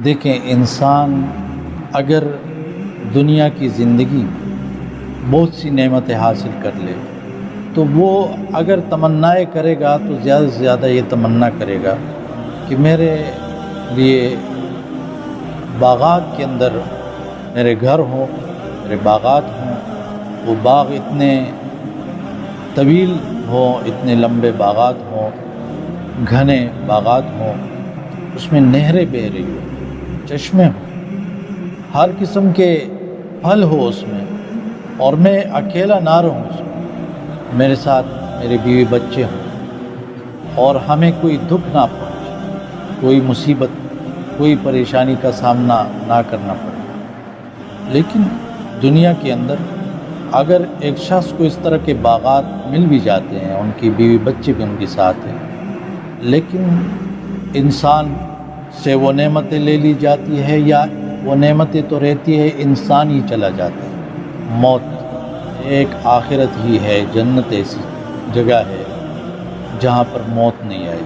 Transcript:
دیکھیں، انسان اگر دنیا کی زندگی بہت سی نعمتیں حاصل کر لے تو وہ اگر تمنائیں کرے گا تو زیادہ سے زیادہ یہ تمنا کرے گا کہ میرے لیے باغات کے اندر میرے گھر ہوں، میرے باغات ہوں، وہ باغ اتنے طویل ہوں، اتنے لمبے باغات ہوں، گھنے باغات ہوں، اس میں نہریں بہہ رہی ہوں، چشمے ہوں، ہر قسم کے پھل ہو اس میں، اور میں اکیلا نہ رہوں اس میں، میرے ساتھ میرے بیوی بچے ہوں، اور ہمیں کوئی دکھ نہ پہنچے، کوئی مصیبت، کوئی پریشانی کا سامنا نہ کرنا پڑے۔ لیکن دنیا کے اندر اگر ایک شخص کو اس طرح کے باغات مل بھی جاتے ہیں، ان کی بیوی بچے بھی ان کے ساتھ ہیں، لیکن انسان سے وہ نعمتیں لے لی جاتی ہے، یا وہ نعمتیں تو رہتی ہے، انسان ہی چلا جاتا ہے۔ موت ایک آخرت ہی ہے، جنت ایسی جگہ ہے جہاں پر موت نہیں آئی۔